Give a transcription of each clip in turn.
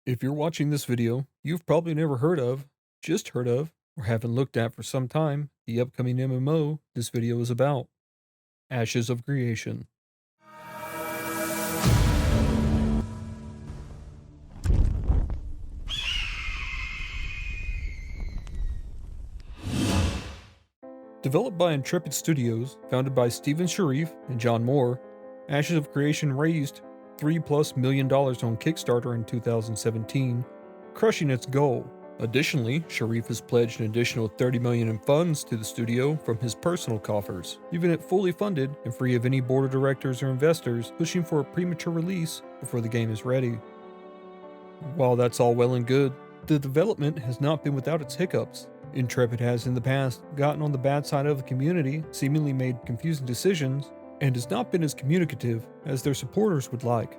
If you're watching this video, you've probably never heard of, just heard of, or haven't looked at for some time the upcoming MMO this video is about, Ashes of Creation. Developed by Intrepid Studios, founded by Stephen Sharif and John Moore, Ashes of Creation raised $3+ million on Kickstarter in 2017, crushing its goal. Additionally, Sharif has pledged an additional $30 million in funds to the studio from his personal coffers, leaving it fully funded and free of any board of directors or investors pushing for a premature release before the game is ready. While that's all well and good, the development has not been without its hiccups. Intrepid has in the past gotten on the bad side of the community, seemingly made confusing decisions, and has not been as communicative as their supporters would like.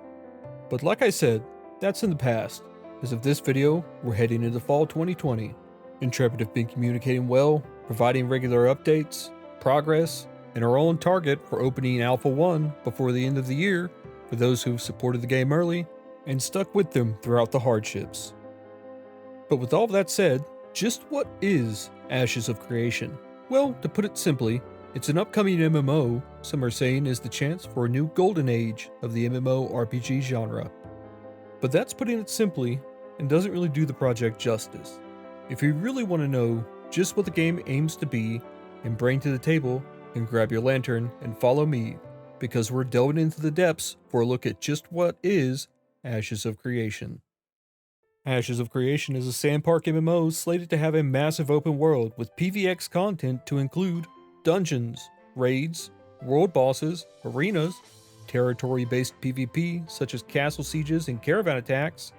But like I said, that's in the past. As of this video, we're heading into fall 2020. Intrepid have been communicating well, providing regular updates, progress, and are all on target for opening Alpha 1 before the end of the year for those who've supported the game early and stuck with them throughout the hardships. But with all that said, just what is Ashes of Creation? Well, to put it simply, it's an upcoming MMO some are saying is the chance for a new golden age of the MMORPG genre. But that's putting it simply and doesn't really do the project justice. If you really want to know just what the game aims to be and bring to the table, then grab your lantern and follow me, because we're delving into the depths for a look at just what is Ashes of Creation. Ashes of Creation is a sandpark MMO slated to have a massive open world with PvX content to include dungeons, raids, world bosses, arenas, territory-based PvP such as castle sieges and caravan attacks,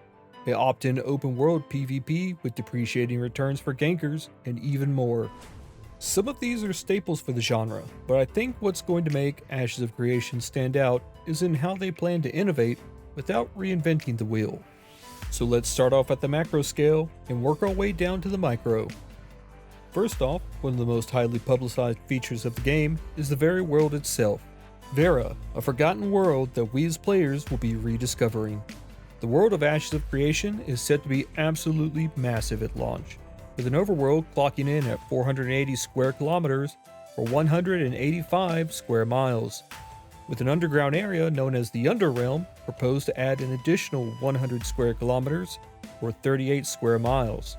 a opt-in open world PvP with depreciating returns for gankers, and even more. Some of these are staples for the genre, but I think what's going to make Ashes of Creation stand out is in how they plan to innovate without reinventing the wheel. So let's start off at the macro scale and work our way down to the micro. First off, one of the most highly publicized features of the game is the very world itself. Vera, a forgotten world that we as players will be rediscovering. The world of Ashes of Creation is set to be absolutely massive at launch, with an overworld clocking in at 480 square kilometers or 185 square miles, with an underground area known as the Underrealm proposed to add an additional 100 square kilometers or 38 square miles.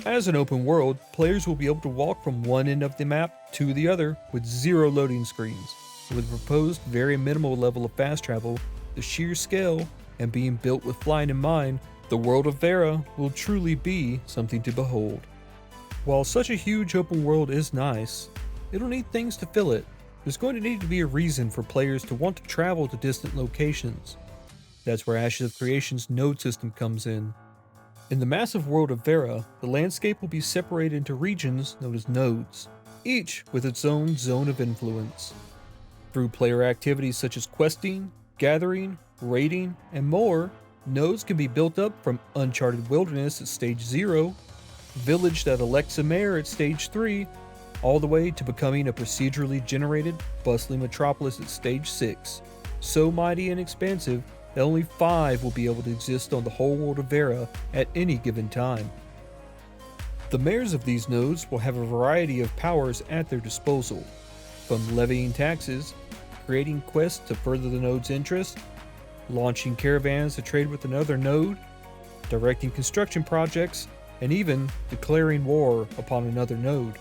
As an open world, players will be able to walk from one end of the map to the other with zero loading screens. With a proposed very minimal level of fast travel, the sheer scale, and being built with flying in mind, the world of Vera will truly be something to behold. While such a huge open world is nice, it'll need things to fill it. There's going to need to be a reason for players to want to travel to distant locations. That's where Ashes of Creation's node system comes in. In the massive world of Vera, the landscape will be separated into regions known as nodes, each with its own zone of influence. Through player activities such as questing, gathering, raiding, and more, nodes can be built up from uncharted wilderness at stage 0, villaged at Alexa Mare at stage 3, all the way to becoming a procedurally generated, bustling metropolis at stage 6, so mighty and expansive that only 5 will be able to exist on the whole world of Vera at any given time. The mayors of these nodes will have a variety of powers at their disposal, from levying taxes, creating quests to further the node's interest, launching caravans to trade with another node, directing construction projects, and even declaring war upon another node.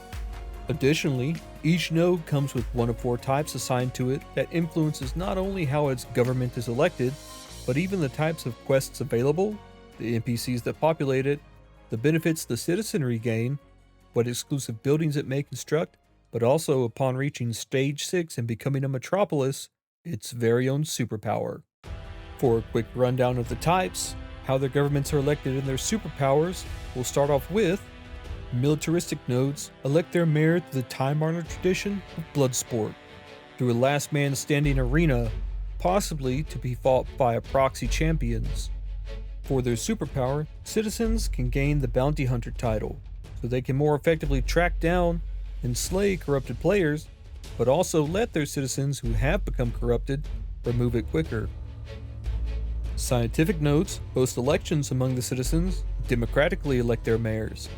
Additionally, each node comes with one of 4 types assigned to it that influences not only how its government is elected, but even the types of quests available, the NPCs that populate it, the benefits the citizenry gain, what exclusive buildings it may construct, but also upon reaching stage 6 and becoming a metropolis, its very own superpower. For a quick rundown of the types, how their governments are elected and their superpowers, we'll start off with militaristic nodes elect their mayor through the time-honored tradition of blood sport, through a last man standing arena, possibly to be fought by proxy champions. For their superpower, citizens can gain the bounty hunter title, so they can more effectively track down and slay corrupted players, but also let their citizens who have become corrupted remove it quicker. Scientific nodes host elections among the citizens, democratically elect their mayors.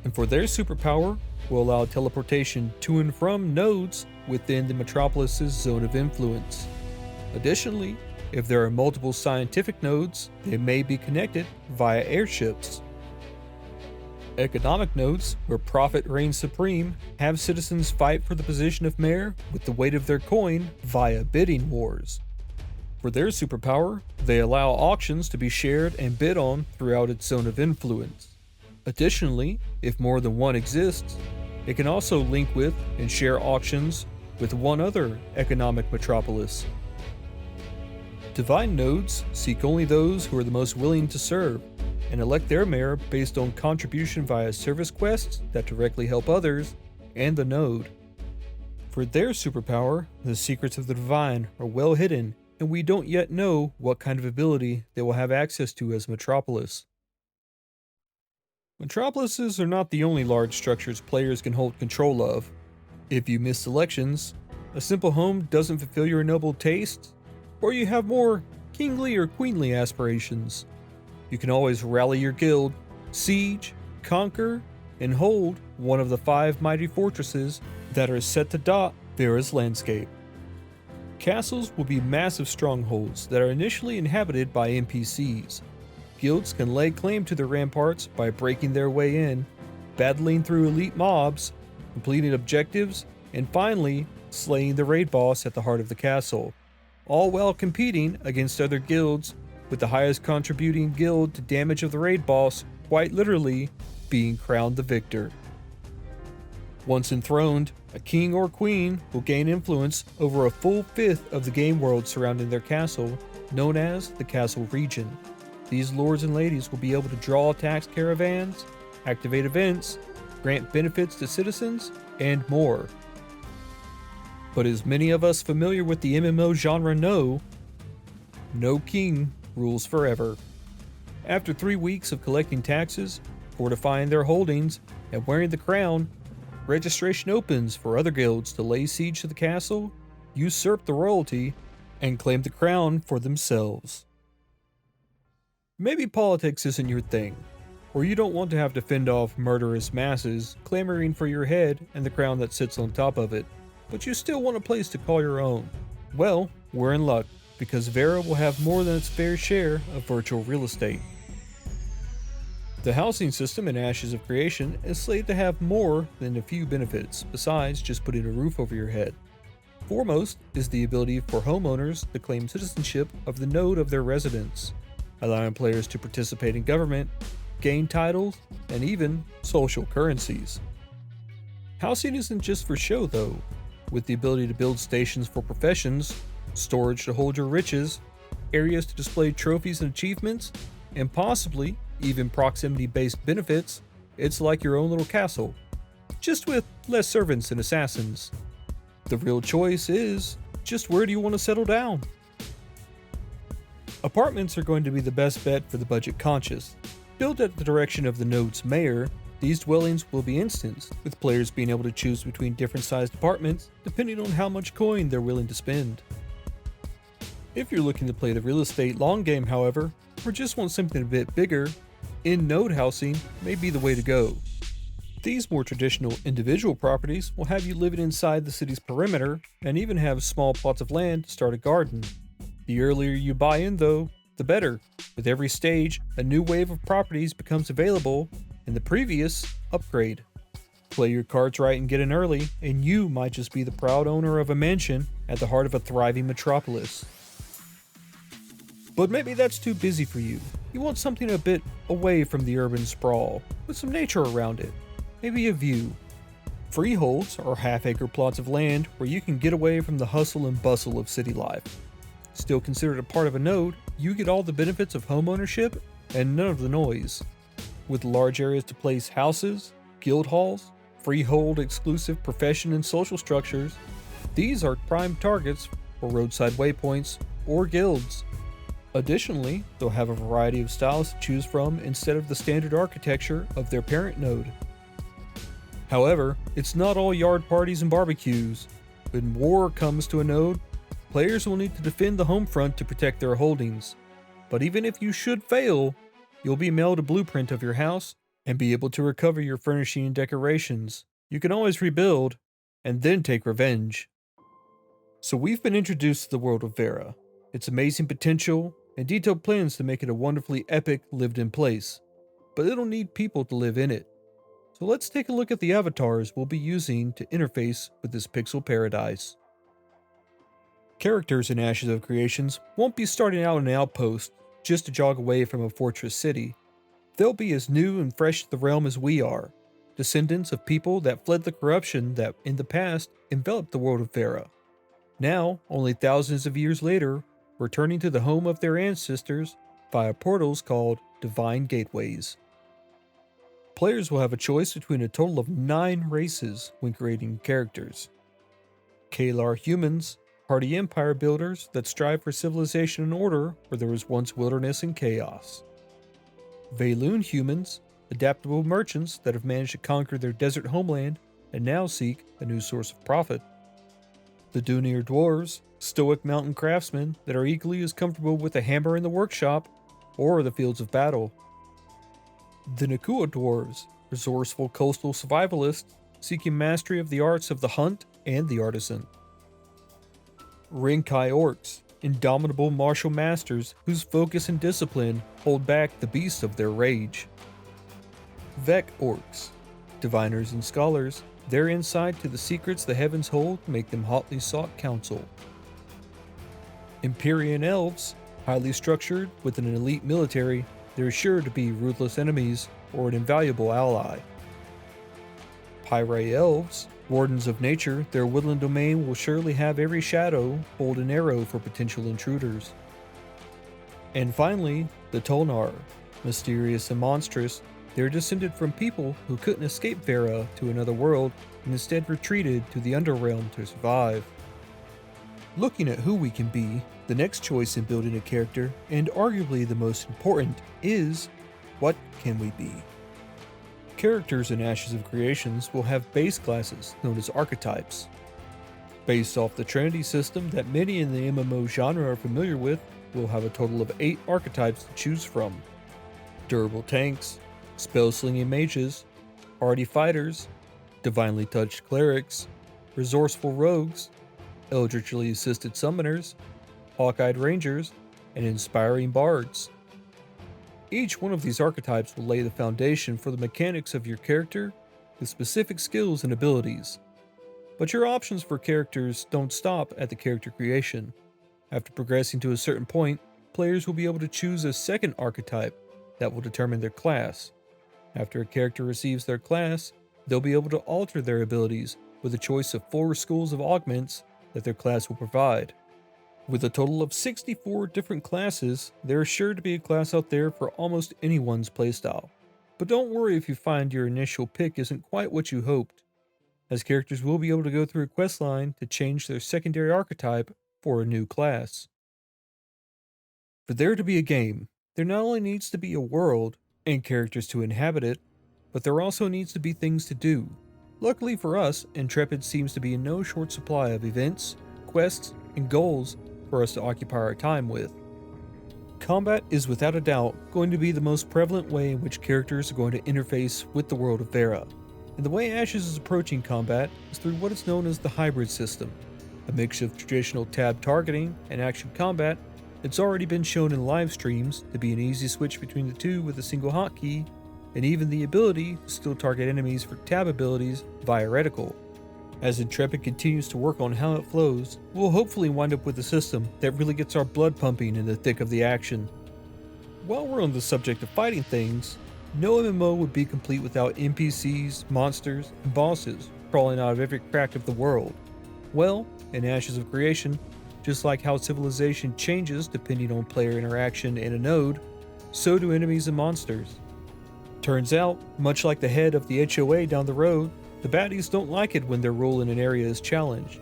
And for their superpower, will allow teleportation to and from nodes within the metropolis's zone of influence. Additionally, if there are multiple scientific nodes, they may be connected via airships. Economic nodes, where profit reigns supreme, have citizens fight for the position of mayor with the weight of their coin via bidding wars. For their superpower, they allow auctions to be shared and bid on throughout its zone of influence. Additionally, if more than one exists, it can also link with and share auctions with one other economic metropolis. Divine nodes seek only those who are the most willing to serve, and elect their mayor based on contribution via service quests that directly help others and the node. For their superpower, the secrets of the divine are well hidden, and we don't yet know what kind of ability they will have access to as a metropolis. Metropolises are not the only large structures players can hold control of. If you miss selections, a simple home doesn't fulfill your noble tastes, or you have more kingly or queenly aspirations, you can always rally your guild, siege, conquer, and hold one of the 5 mighty fortresses that are set to dot Vera's landscape. Castles will be massive strongholds that are initially inhabited by NPCs. Guilds can lay claim to their ramparts by breaking their way in, battling through elite mobs, completing objectives, and finally, slaying the raid boss at the heart of the castle, all while competing against other guilds, with the highest contributing guild to damage of the raid boss quite literally being crowned the victor. Once enthroned, a king or queen will gain influence over a full fifth of the game world surrounding their castle, known as the castle region. These lords and ladies will be able to draw tax caravans, activate events, grant benefits to citizens, and more. But as many of us familiar with the MMO genre know, no king rules forever. After 3 weeks of collecting taxes, fortifying their holdings, and wearing the crown, registration opens for other guilds to lay siege to the castle, usurp the royalty, and claim the crown for themselves. Maybe politics isn't your thing, or you don't want to have to fend off murderous masses clamoring for your head and the crown that sits on top of it, but you still want a place to call your own. Well, we're in luck, because Vera will have more than its fair share of virtual real estate. The housing system in Ashes of Creation is slated to have more than a few benefits besides just putting a roof over your head. Foremost is the ability for homeowners to claim citizenship of the node of their residence, allowing players to participate in government, gain titles, and even social currencies. Housing isn't just for show though, with the ability to build stations for professions, storage to hold your riches, areas to display trophies and achievements, and possibly even proximity-based benefits. It's like your own little castle, just with less servants and assassins. The real choice is just where do you want to settle down? Apartments are going to be the best bet for the budget conscious. Built at the direction of the node's mayor, these dwellings will be instanced, with players being able to choose between different sized apartments depending on how much coin they're willing to spend. If you're looking to play the real estate long game, however, or just want something a bit bigger, in-node housing may be the way to go. These more traditional individual properties will have you living inside the city's perimeter and even have small plots of land to start a garden. The earlier you buy in though, the better. With every stage, a new wave of properties becomes available and the previous upgrade. Play your cards right and get in early, and you might just be the proud owner of a mansion at the heart of a thriving metropolis. But maybe that's too busy for you. You want something a bit away from the urban sprawl, with some nature around it. Maybe a view. Freeholds are half-acre plots of land where you can get away from the hustle and bustle of city life. Still considered a part of a node, you get all the benefits of home ownership and none of the noise. With large areas to place houses, guild halls, freehold exclusive profession and social structures, these are prime targets for roadside waypoints or guilds. Additionally, they'll have a variety of styles to choose from instead of the standard architecture of their parent node. However, it's not all yard parties and barbecues. When war comes to a node, players will need to defend the home front to protect their holdings. But even if you should fail, you'll be mailed a blueprint of your house and be able to recover your furnishing and decorations. You can always rebuild and then take revenge. So we've been introduced to the world of Vera, its amazing potential, and detailed plans to make it a wonderfully epic, lived-in place. But it'll need people to live in it. So let's take a look at the avatars we'll be using to interface with this pixel paradise. Characters in Ashes of Creations won't be starting out in an outpost just to jog away from a fortress city. They'll be as new and fresh to the realm as we are, descendants of people that fled the corruption that in the past enveloped the world of Vera. Now, only thousands of years later, returning to the home of their ancestors via portals called Divine Gateways. Players will have a choice between a total of 9 races when creating characters. Kalar humans, hardy empire builders that strive for civilization and order where there was once wilderness and chaos. Valoon humans, adaptable merchants that have managed to conquer their desert homeland and now seek a new source of profit. The Dunir dwarves, stoic mountain craftsmen that are equally as comfortable with a hammer in the workshop or the fields of battle. The Nakua dwarves, resourceful coastal survivalists seeking mastery of the arts of the hunt and the artisan. Rinkai orcs, indomitable martial masters whose focus and discipline hold back the beasts of their rage. Vek orcs, diviners and scholars, their insight to the secrets the heavens hold make them hotly sought counsel. Empyrean elves, highly structured with an elite military, they're sure to be ruthless enemies or an invaluable ally. Pyre elves, wardens of nature, their woodland domain will surely have every shadow hold an arrow for potential intruders. And finally, the Tolnar, mysterious and monstrous, they're descended from people who couldn't escape Vera to another world and instead retreated to the Underrealm to survive. Looking at who we can be, the next choice in building a character, and arguably the most important, is what can we be? Characters in Ashes of Creations will have base classes known as Archetypes. Based off the Trinity system that many in the MMO genre are familiar with, we'll have a total of 8 archetypes to choose from. Durable tanks, spell-slinging mages, hardy fighters, divinely touched clerics, resourceful rogues, eldritchly assisted summoners, hawk-eyed rangers, and inspiring bards. Each one of these archetypes will lay the foundation for the mechanics of your character with specific skills and abilities. But your options for characters don't stop at the character creation. After progressing to a certain point, players will be able to choose a second archetype that will determine their class. After a character receives their class, they'll be able to alter their abilities with a choice of 4 schools of augments that their class will provide. With a total of 64 different classes, there is sure to be a class out there for almost anyone's playstyle. But don't worry if you find your initial pick isn't quite what you hoped, as characters will be able to go through a questline to change their secondary archetype for a new class. For there to be a game, there not only needs to be a world and characters to inhabit it, but there also needs to be things to do. Luckily for us, Intrepid seems to be in no short supply of events, quests, and goals for us to occupy our time with. Combat is without a doubt going to be the most prevalent way in which characters are going to interface with the world of Vera. And the way Ashes is approaching combat is through what is known as the hybrid system, a mix of traditional tab targeting and action combat. It's already been shown in live streams to be an easy switch between the two with a single hotkey, and even the ability to still target enemies for tab abilities via reticle. As Intrepid continues to work on how it flows, we'll hopefully wind up with a system that really gets our blood pumping in the thick of the action. While we're on the subject of fighting things, no MMO would be complete without NPCs, monsters, and bosses crawling out of every crack of the world. Well, in Ashes of Creation, just like how civilization changes depending on player interaction in a node, so do enemies and monsters. Turns out, much like the head of the HOA down the road, the baddies don't like it when their role in an area is challenged.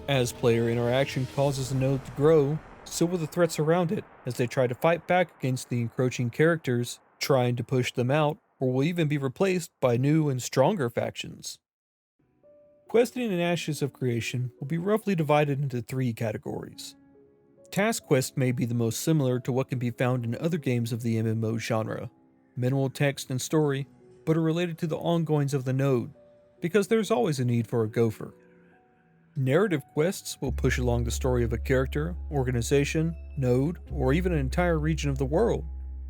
As player interaction causes a node to grow, so will the threats around it as they try to fight back against the encroaching characters, trying to push them out, or will even be replaced by new and stronger factions. Questing in Ashes of Creation will be roughly divided into 3 categories. Task quests may be the most similar to what can be found in other games of the MMO genre. Minimal text and story, but are related to the ongoings of the node, because there's always a need for a gopher. Narrative quests will push along the story of a character, organization, node, or even an entire region of the world.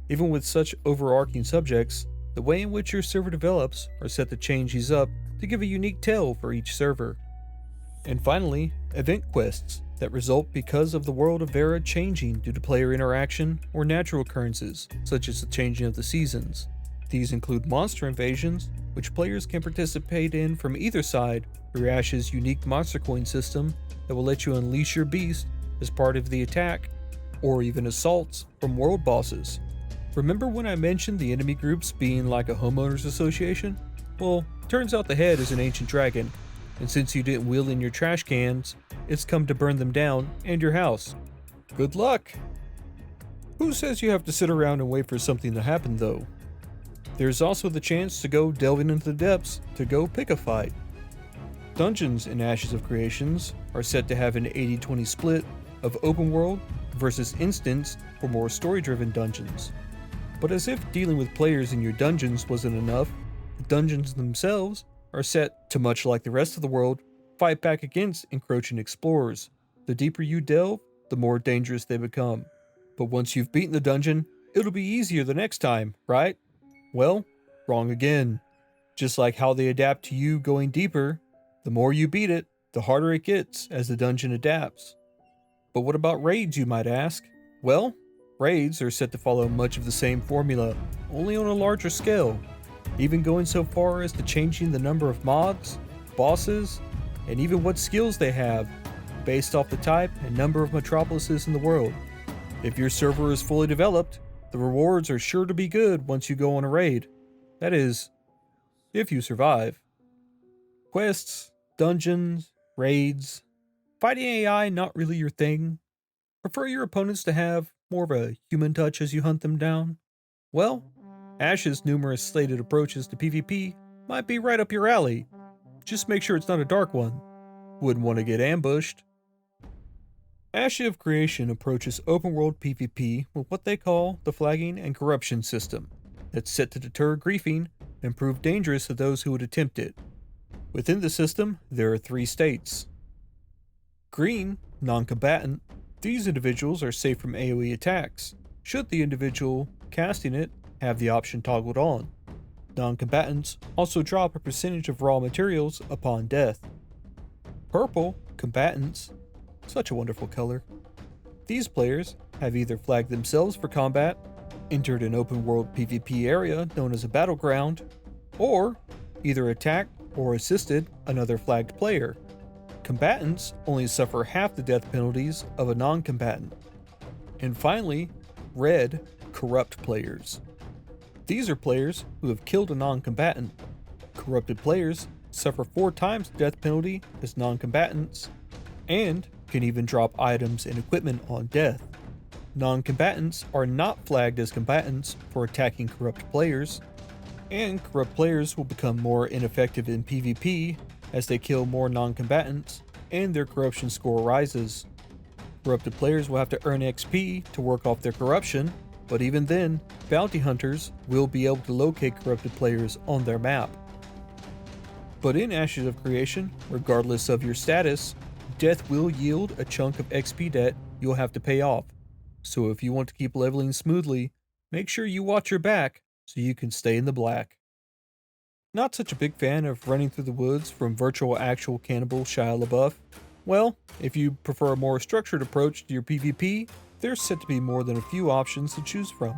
Even with such overarching subjects, the way in which your server develops are set to change these up to give a unique tale for each server. And finally, event quests that result because of the world of Vera changing due to player interaction or natural occurrences, such as the changing of the seasons. These include monster invasions, which players can participate in from either side through Ash's unique monster coin system that will let you unleash your beast as part of the attack, or even assaults from world bosses. Remember when I mentioned the enemy groups being like a homeowners association? Well, turns out the head is an ancient dragon, and since you didn't wheel in your trash cans, it's come to burn them down and your house. Good luck! Who says you have to sit around and wait for something to happen though? There's also the chance to go delving into the depths to go pick a fight. Dungeons in Ashes of Creations are set to have an 80-20 split of open world versus instance for more story-driven dungeons. But as if dealing with players in your dungeons wasn't enough, the dungeons themselves are set to, much like the rest of the world, fight back against encroaching explorers. The deeper you delve, the more dangerous they become. But once you've beaten the dungeon, it'll be easier the next time, right? Well, wrong again. Just like how they adapt to you going deeper, the more you beat it, the harder it gets as the dungeon adapts. But what about raids, you might ask? Well, raids are set to follow much of the same formula, only on a larger scale, even going so far as to changing the number of mods, bosses, and even what skills they have, based off the type and number of metropolises in the world. If your server is fully developed, the rewards are sure to be good once you go on a raid. That is, if you survive. Quests, dungeons, raids, fighting AI not really your thing? Prefer your opponents to have more of a human touch as you hunt them down? Well, Ash's numerous slated approaches to PvP might be right up your alley. Just make sure it's not a dark one. Wouldn't want to get ambushed. Ash of Creation approaches open world PvP with what they call the flagging and corruption system, that's set to deter griefing and prove dangerous to those who would attempt it. Within the system, there are 3 states. Green, non-combatant. These individuals are safe from AoE attacks, should the individual casting it have the option toggled on. Non-combatants also drop a percentage of raw materials upon death. Purple, combatants. Such a wonderful color. These players have either flagged themselves for combat, entered an open world PvP area known as a battleground, or either attacked or assisted another flagged player. Combatants only suffer half the death penalties of a non-combatant. And finally, red, corrupt players. These are players who have killed a non-combatant. Corrupted players suffer 4 times the death penalty as non-combatants, and can even drop items and equipment on death. Non-combatants are not flagged as combatants for attacking corrupt players, and corrupt players will become more ineffective in PvP as they kill more non-combatants and their corruption score rises. Corrupted players will have to earn XP to work off their corruption, but even then, bounty hunters will be able to locate corrupted players on their map. But in Ashes of Creation, regardless of your status, death will yield a chunk of XP debt you'll have to pay off. So if you want to keep leveling smoothly, make sure you watch your back so you can stay in the black. Not such a big fan of running through the woods from virtual actual cannibal Shia LaBeouf? Well, if you prefer a more structured approach to your PvP, there's set to be more than a few options to choose from.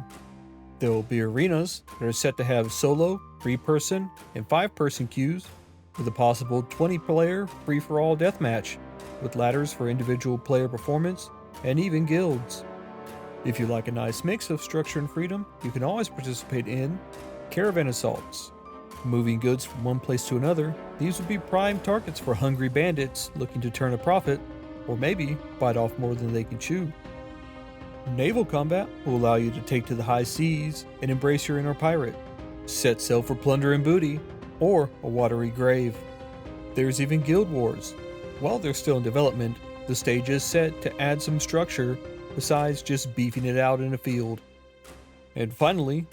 There will be arenas that are set to have solo, 3-person, and 5-person queues, with a possible 20-player free-for-all deathmatch, with ladders for individual player performance, and even guilds. If you like a nice mix of structure and freedom, you can always participate in caravan assaults. Moving goods from one place to another, these would be prime targets for hungry bandits looking to turn a profit, or maybe bite off more than they can chew. Naval combat will allow you to take to the high seas and embrace your inner pirate, set sail for plunder and booty, or a watery grave. There's even guild wars. While they're still in development, The stage is set to add some structure besides just beefing it out in a field. And finally,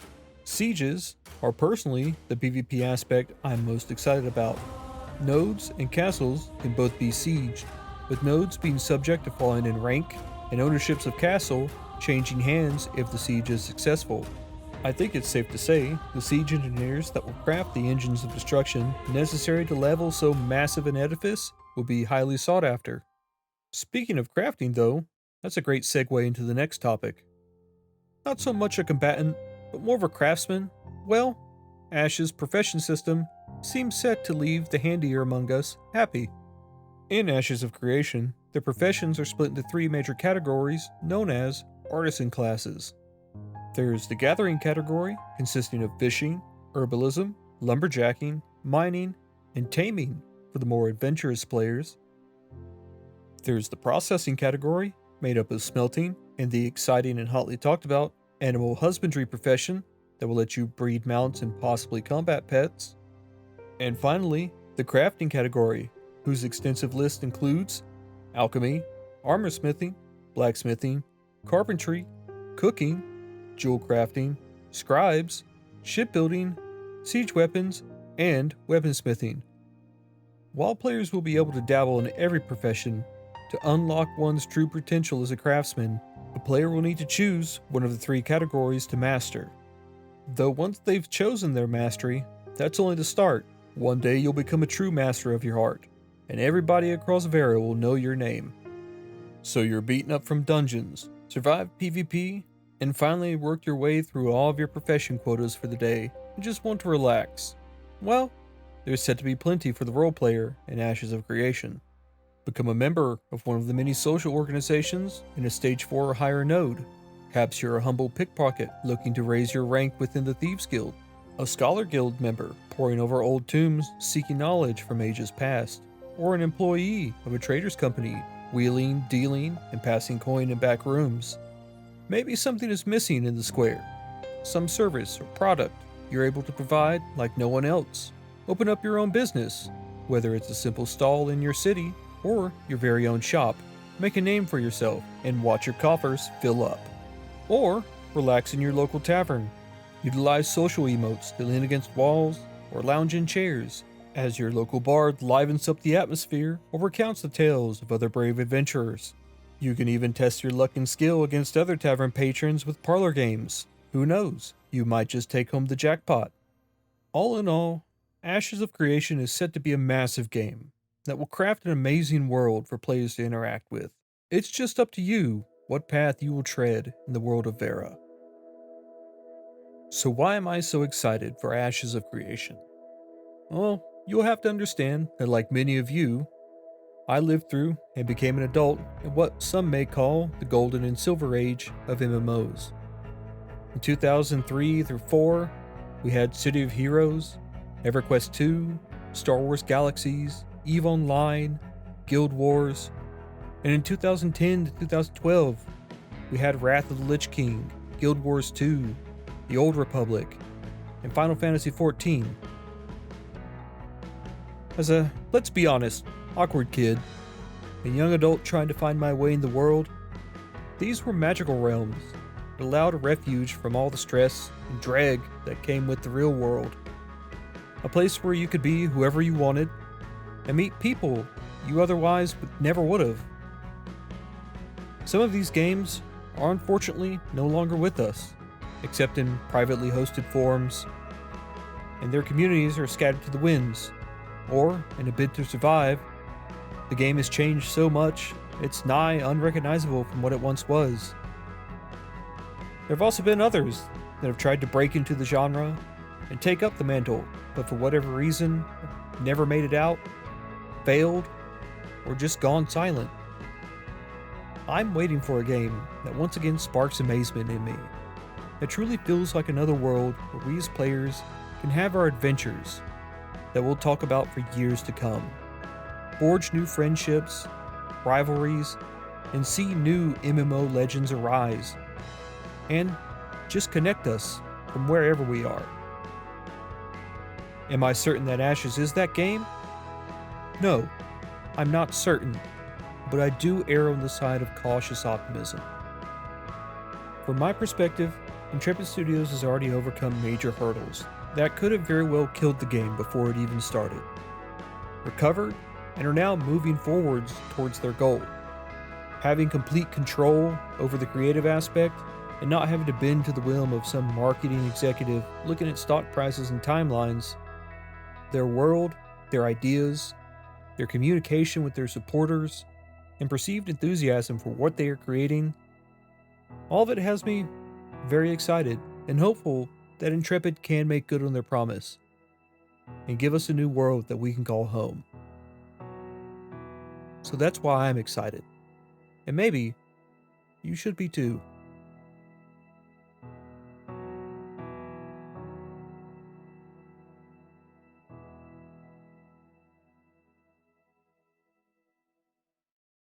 sieges are personally the PvP aspect I'm most excited about. Nodes and castles can both be sieged, with nodes being subject to falling in rank and ownerships of castle changing hands if the siege is successful. I think it's safe to say the siege engineers that will craft the engines of destruction necessary to level so massive an edifice will be highly sought after. Speaking of crafting though, that's a great segue into the next topic. Not so much a combatant, but more of a craftsman. Well, Ash's profession system seems set to leave the handier among us happy. In Ashes of Creation, the professions are split into three major categories known as artisan classes. There's the gathering category, consisting of fishing, herbalism, lumberjacking, mining, and taming for the more adventurous players. There's the processing category, made up of smelting, and the exciting and hotly talked about animal husbandry profession that will let you breed mounts and possibly combat pets. And finally, the crafting category, whose extensive list includes alchemy, armorsmithing, blacksmithing, carpentry, cooking, jewel crafting, scribes, shipbuilding, siege weapons, and weaponsmithing. While players will be able to dabble in every profession, to unlock one's true potential as a craftsman, a player will need to choose one of the three categories to master. Though once they've chosen their mastery, that's only the start. One day you'll become a true master of your art, and everybody across Vera will know your name. So you're beaten up from dungeons, survived PvP, and finally worked your way through all of your profession quotas for the day and just want to relax. Well, there's set to be plenty for the role player in Ashes of Creation. Become a member of one of the many social organizations in a Stage 4 or higher node. Perhaps you're a humble pickpocket looking to raise your rank within the Thieves Guild, a Scholar Guild member poring over old tombs seeking knowledge from ages past, or an employee of a trader's company wheeling, dealing, and passing coin in back rooms. Maybe something is missing in the square, some service or product you're able to provide like no one else. Open up your own business, whether it's a simple stall in your city or your very own shop. Make a name for yourself and watch your coffers fill up. Or relax in your local tavern. Utilize social emotes to lean against walls or lounge in chairs as your local bard livens up the atmosphere or recounts the tales of other brave adventurers. You can even test your luck and skill against other tavern patrons with parlor games. Who knows, you might just take home the jackpot. All in all, Ashes of Creation is set to be a massive game that will craft an amazing world for players to interact with. It's just up to you what path you will tread in the world of Vera. So why am I so excited for Ashes of Creation? Well, you'll have to understand that like many of you, I lived through and became an adult in what some may call the golden and silver age of MMOs. In 2003 through 4, we had City of Heroes, EverQuest 2, Star Wars Galaxies, EVE Online, Guild Wars, and in 2010 to 2012, we had Wrath of the Lich King, Guild Wars 2, The Old Republic, and Final Fantasy XIV. As a, let's be honest, awkward kid, and young adult trying to find my way in the world, these were magical realms that allowed a refuge from all the stress and drag that came with the real world. A place where you could be whoever you wanted and meet people you otherwise never would have. Some of these games are unfortunately no longer with us, except in privately hosted forums, and their communities are scattered to the winds, or, in a bid to survive, the game has changed so much it's nigh unrecognizable from what it once was. There have also been others that have tried to break into the genre and take up the mantle, but for whatever reason, never made it out, failed, or just gone silent. I'm waiting for a game that once again sparks amazement in me, that truly feels like another world where we as players can have our adventures that we'll talk about for years to come, forge new friendships, rivalries, and see new MMO legends arise, and just connect us from wherever we are. Am I certain that Ashes is that game? No, I'm not certain, but I do err on the side of cautious optimism. From my perspective, Intrepid Studios has already overcome major hurdles that could have very well killed the game before it even started, recovered, and are now moving forwards towards their goal. Having complete control over the creative aspect and not having to bend to the whim of some marketing executive looking at stock prices and timelines, their world, their ideas, their communication with their supporters, and perceived enthusiasm for what they are creating, all of it has me very excited and hopeful that Intrepid can make good on their promise and give us a new world that we can call home. So that's why I'm excited. And maybe you should be too.